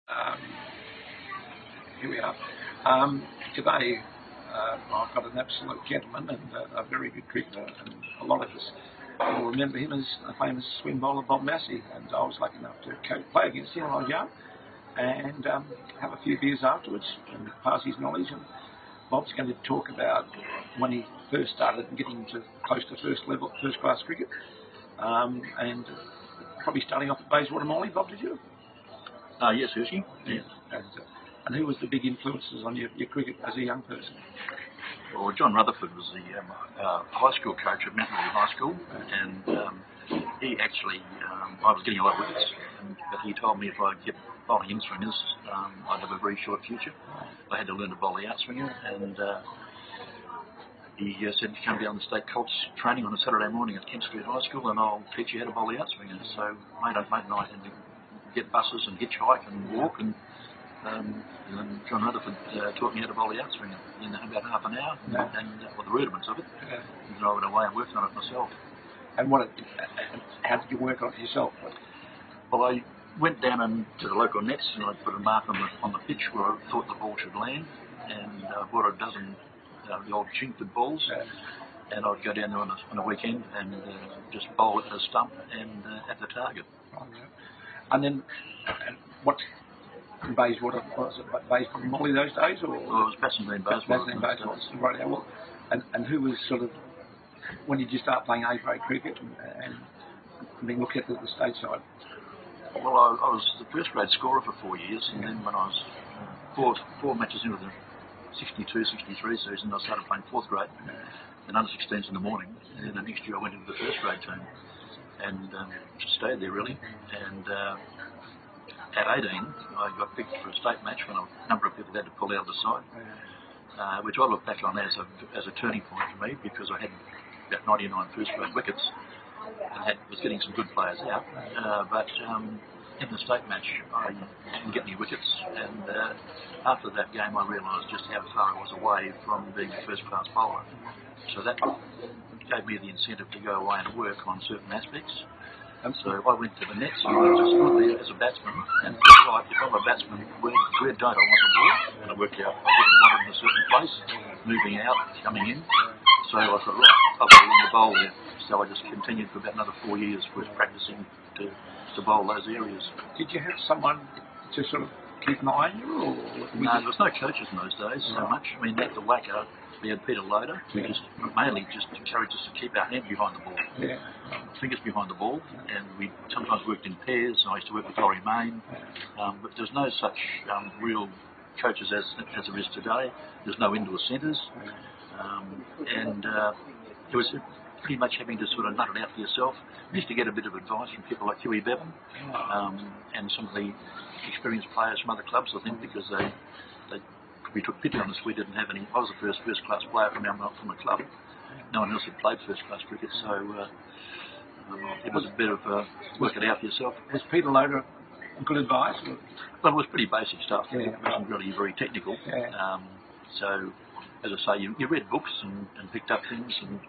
Um, Here we are. Today, I've got an absolute gentleman and a very good cricketer, and a lot of us will remember him as a famous swing bowler, Bob Massie. And I was lucky enough to play against him when I was young and have a few beers afterwards and pass his knowledge. And Bob's going to talk about when he first started getting to close to first class cricket, and probably starting off at Bayswater Molly. Bob, did you? Yes, Hirschy. Yeah. And who was the big influences on your cricket as a young person? Well, John Rutherford was the high school coach at Mount Lily High School, and he actually, I was getting a lot of wickets, but he told me if I kept bowling in swingers, I'd have a very short future. I had to learn to bowl the out swinger, and he said, "You come down to the state Colts training on a Saturday morning at Kent Street High School, and I'll teach you how to bowl the out swinger." So mate and I had to get buses and hitchhike and walk, and John Rutherford taught me how to bowl the out swinger in about half an hour, and the rudiments of it. Yeah. And I went away and worked on it myself. And how did you work on it yourself? Well, I went down to the local nets and I put a mark on the pitch where I thought the ball should land, and bought a dozen the old chinked balls, and I'd go down there on a weekend and just bowl it at a stump and at the target. Oh, yeah. And then, what Bayswater, was it Bayswater Molly those days? Or? Well, it was Bassendean Bayswater. Right. Well, and who was sort of, when did you start playing A-grade cricket and being looked at the state side? Well, I was the first grade scorer for 4 years, and then when I was four matches into the 62-63 season, I started playing fourth grade, and under 16s in the morning, and then the next year I went into the first grade team, and just stayed there really. And at 18, I got picked for a state match when a number of people had to pull out of the side, which I look back on as a turning point for me, because I had about 99 first grade wickets and was getting some good players out. But in the state match, I didn't get any wickets, and after that game, I realised just how far I was away from being a first class bowler. So that gave me the incentive to go away and work on certain aspects. And so I went to the nets and I just stood there as a batsman and said, right, if I'm a batsman, where don't I want the ball? And I worked out I didn't want it in a certain place, moving out, coming in. So I thought, right, I've got to learn to bowl there. So I just continued for about another 4 years with practising to bowl those areas. Did you have someone to sort of keep an eye on you? Or no, there was no coaches in those days so much. I mean, at the Wacker, we had Peter Loader, who just mainly just encouraged us to keep our hand behind the ball, fingers behind the ball, and we sometimes worked in pairs. I used to work with Laurie Main, but there's no such real coaches as there is today. There's no indoor centres, and it was pretty much having to sort of nut it out for yourself. We used to get a bit of advice from people like Huey Bevan and some of the experienced players from other clubs, I think, because we took pity on us. We didn't have any. I was the first class player from a club. No one else had played first class cricket, so it was a bit of work it out for yourself. Was Peter Loader good advice? Well, it was pretty basic stuff. It wasn't really very technical. So, as I say, you read books and picked up things and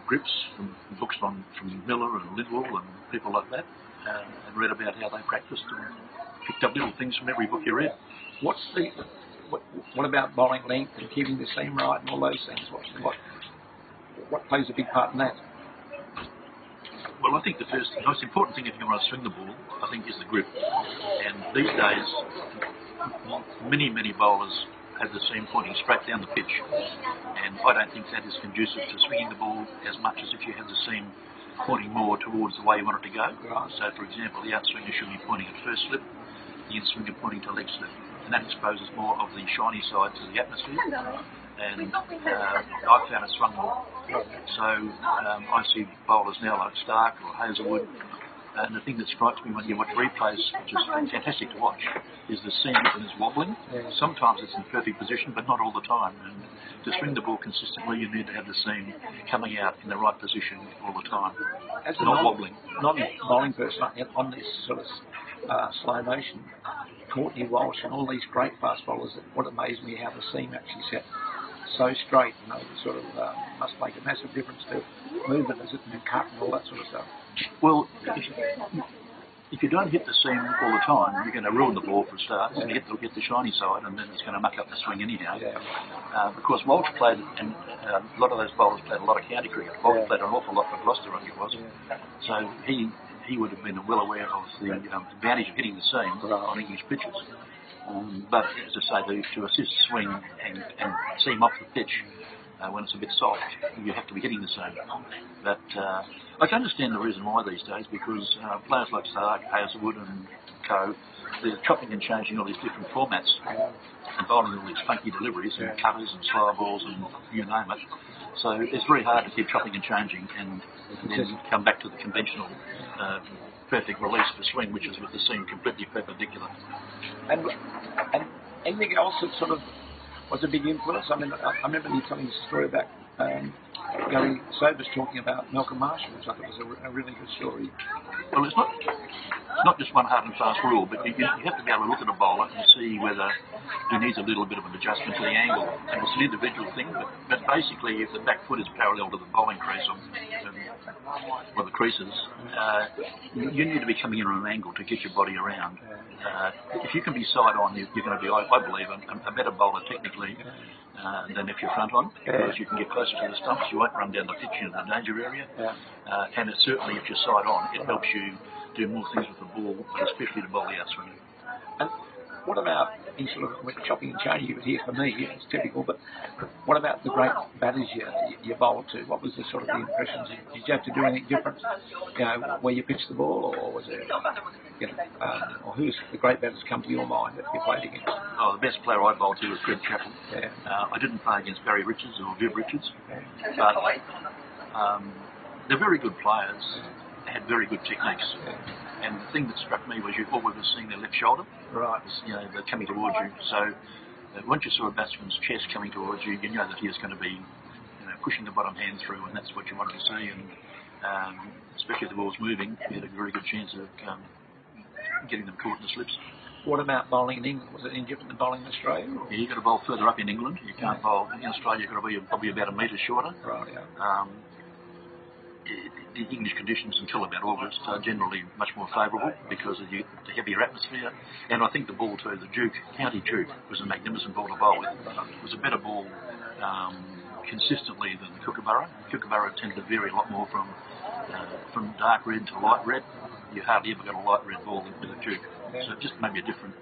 grips from books from Miller and Lidwell and people like that, and read about how they practiced and picked up little things from every book you read. What about bowling length and keeping the seam right and all those things? What plays a big part in that? Well, I think the most important thing if you want to swing the ball, I think, is the grip. And these days, many bowlers have the seam pointing straight down the pitch, and I don't think that is conducive to swinging the ball as much as if you have the seam pointing more towards the way you want it to go. So, for example, the out swinger should be pointing at first slip, the in swinger pointing to leg slip. And that exposes more of the shiny side to the atmosphere, and I've found it swung more. So I see bowlers now like Stark or Hazelwood, and the thing that strikes me when you watch replays, which is fantastic to watch, is the seam is wobbling. Sometimes it's in perfect position, but not all the time. And to swing the ball consistently, you need to have the seam coming out in the right position all the time, not wobbling. Non-bowling person on this sort of slow motion, Courtney Walsh and all these great fast bowlers, what amazed me how the seam actually set so straight, sort of must make a massive difference to movement as it and cut and all that sort of stuff. Well, if you don't hit the seam all the time, you're going to ruin the ball for a start. It's going to get the shiny side, and then it's going to muck up the swing anyhow. Because Walsh played, and a lot of those bowlers played a lot of county cricket. Walsh played an awful lot for Gloucester, I think it was. So he would have been well aware of the advantage of hitting the seam on English pitches. But as I say, to assist swing and seam off the pitch when it's a bit soft, you have to be hitting the seam. But I can understand the reason why these days, because players like Stark, Hazelwood and co, they're chopping and changing all these different formats and bowling all these funky deliveries and covers and slower balls and you name it. So it's very hard to keep chopping and changing and then come back to the conventional perfect release for swing, which is with the seam completely perpendicular. And anything else that sort of was a big influence? I mean, I remember you telling us a story about Gary Sobers talking about Malcolm Marshall, which I thought was a really good story. Well, it's not just one hard and fast rule, but you have to be able to look at a bowler and see whether he needs a little bit of an adjustment to the angle. And it's an individual thing, but basically if the back foot is parallel to the bowling crease or the creases, you need to be coming in on an angle to get your body around. If you can be side on, you're going to be, I believe, a better bowler technically than if you're front on, because you can get closer to the stumps, you won't run down the pitch into the danger area, and it certainly, if you're side on, it helps you do more things with the ball, but especially to bowl the outswing. And what about, in sort of with chopping and changing, you could hear for me, it's typical, but what about the great batters you bowled to? What was the sort of the impressions? Did you have to do anything different, where you pitched the ball, or was it, or who's the great batters come to your mind that you played against? Oh, the best player I bowled to was Fred Chappell. I didn't play against Barry Richards or Viv Richards, but they're very good players. They had very good techniques. And the thing that struck me was you always were seeing their left shoulder. Right. They're coming towards you. So once you saw a batsman's chest coming towards you, you know that he was going to be pushing the bottom hand through, and that's what you wanted to see. And especially if the ball was moving, you had a very good chance of getting them caught in the slips. What about bowling in England? Was it any different than bowling in Australia? Or? Yeah, you've got to bowl further up in England. You can't bowl in Australia. You've got to be probably about a metre shorter. Right. The English conditions until about August are generally much more favourable because of the heavier atmosphere. And I think the ball too, the Duke, County Duke, was a magnificent ball to bowl with. It was a better ball consistently than the Kookaburra. Kookaburra tended to vary a lot more from dark red to light red. You hardly ever got a light red ball with a Duke. So just maybe a different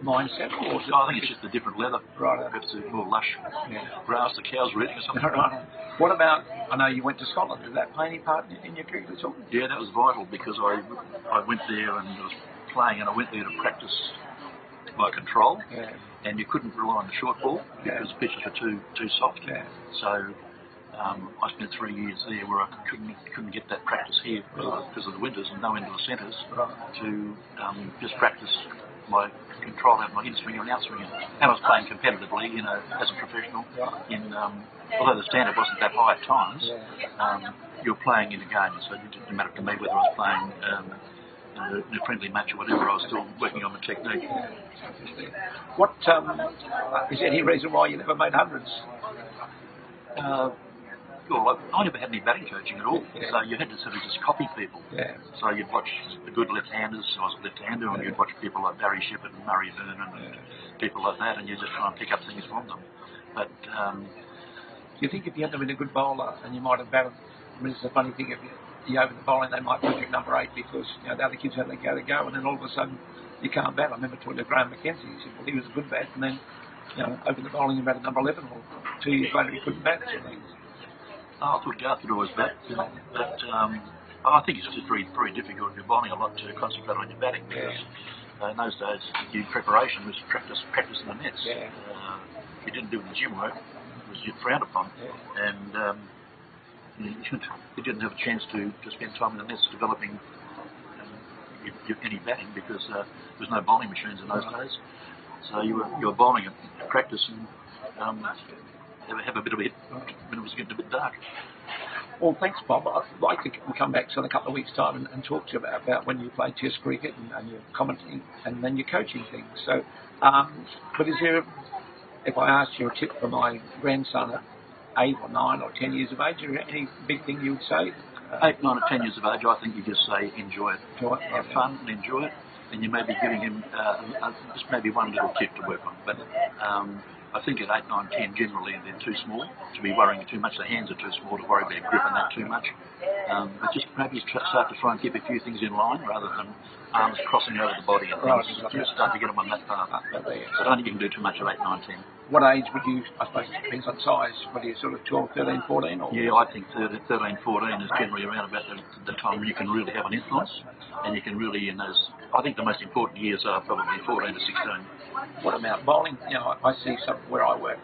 mindset, or I think it's just a different leather. Right. It's a more lush grass the cows were eating or something. Right. What about, I know you went to Scotland, did that play any part in your cricket at all? Yeah, that was vital because I went there and I was playing, and I went there to practice my control, and you couldn't rely on the short ball because the pitches were too soft. So I spent 3 years there where I couldn't get that practice here because of the winters and no into the centres to just practice my control of my in-swing and out-swing. And I was playing competitively, as a professional. Although the standard wasn't that high at times, you were playing in a game, so it didn't matter to me whether I was playing in a friendly match or whatever. I was still working on the technique. What is there any reason why you never made hundreds? Well, I never had any batting coaching at all, so you had to sort of just copy people. So you'd watch the good left-handers, I was a left-hander, and you'd watch people like Barry Shepherd and Murray Vernon and people like that, and you just try and pick up things from them. But do you think if you hadn't been a good bowler and you might have batted, I mean, it's a funny thing, if you open the bowling, they might put you at number 8 because the other kids had to go, and then all of a sudden you can't bat. I remember talking to Graham McKenzie, he said, well, he was a good bat, and then opened the bowling and batted number 11, or 2 years later he couldn't bat. Sort of thing. I thought Garth would always bat, but I think it's just very, very difficult if you're bowling a lot to concentrate on your batting because in those days your preparation was practice in the nets. If you didn't do the gym work, it was frowned upon, and you didn't have a chance to spend time in the nets developing any batting because there was no bowling machines in those days. So you were bowling at practice and have a bit of a hit when it was getting a bit dark. Well, thanks, Bob. I'd like to come back in a couple of weeks' time and talk to you about when you played Test cricket and your commenting and then your coaching things. So, but is there, if I asked you a tip for my grandson at 8 or 9 or 10 years of age, is there any big thing you would say 8, 9 or 10 years of age, I think you just say enjoy it. Enjoy it. Have fun and enjoy it. And you may be giving him just maybe one little tip to work on. But I think at 8, 9, 10 generally they're too small to be worrying too much. The hands are too small to worry about gripping that too much. But just maybe start to try and keep a few things in line rather than arms crossing over the body and things. Just start to get them on that path. But I don't think you can do too much at 8, 9, 10. What age would you, I suppose it depends on size, whether you're sort of 12, 13, 14? Or? Yeah, I think 13, 14 is generally around about the time when you can really have an influence and you can really, in those, I think the most important years are probably 14 to 16. What about bowling? You know, I see some where I work,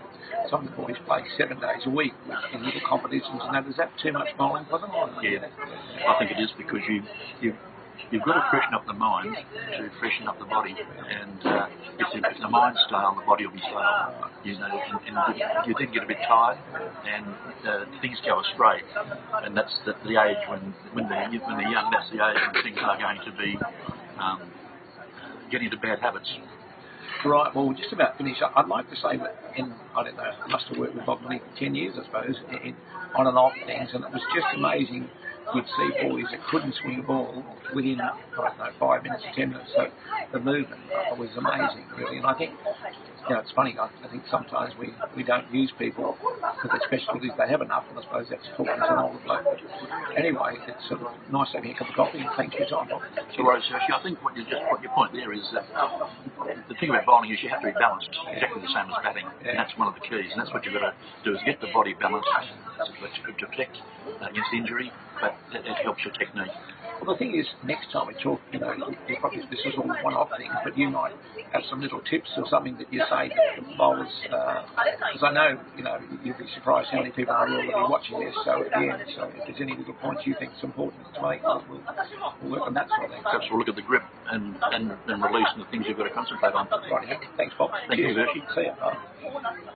some of the boys play 7 days a week in little competitions and that. Is that too much bowling for them? Yeah, I think it is because you've got to freshen up the mind to freshen up the body, and if the mind's stale, the body will be stale. You know, and you then get a bit tired, and things go astray, and that's the age when they're young. That's the age when things are going to be getting into bad habits. Right, well, we're just about finished. I'd like to say that I don't know, I must have worked with Bob for 10 years, I suppose, on and off things, and it was just amazing. You'd see boys that couldn't swing a ball within, I don't know, 5 minutes, 10 minutes. So the movement was amazing, really. And I think, you know, it's funny, I think sometimes we don't use people because their specialties, they have enough, and I suppose that's talking to an older bloke. But anyway, it's sort of nice having a cup of coffee, and thanks for your time, Bob. So, Hirschy, I think what your point there is that the thing about bowling is you have to be balanced, exactly the same as batting, and that's one of the keys, and that's what you've got to do, is get the body balanced to protect against injury, but it helps your technique. Well, the thing is, next time we talk, you know, probably this is all one-off things, but you might have some little tips or something that you say to the bowlers, because I know, you know, you'd be surprised how many people are already watching this, so at the end, so if there's any little points you think is important to make, we'll work on that sort of thing. Perhaps we'll look at the grip and release and the things you've got to concentrate on. Right, thanks, Bob. Thank you, Hirschy. See you. Bye.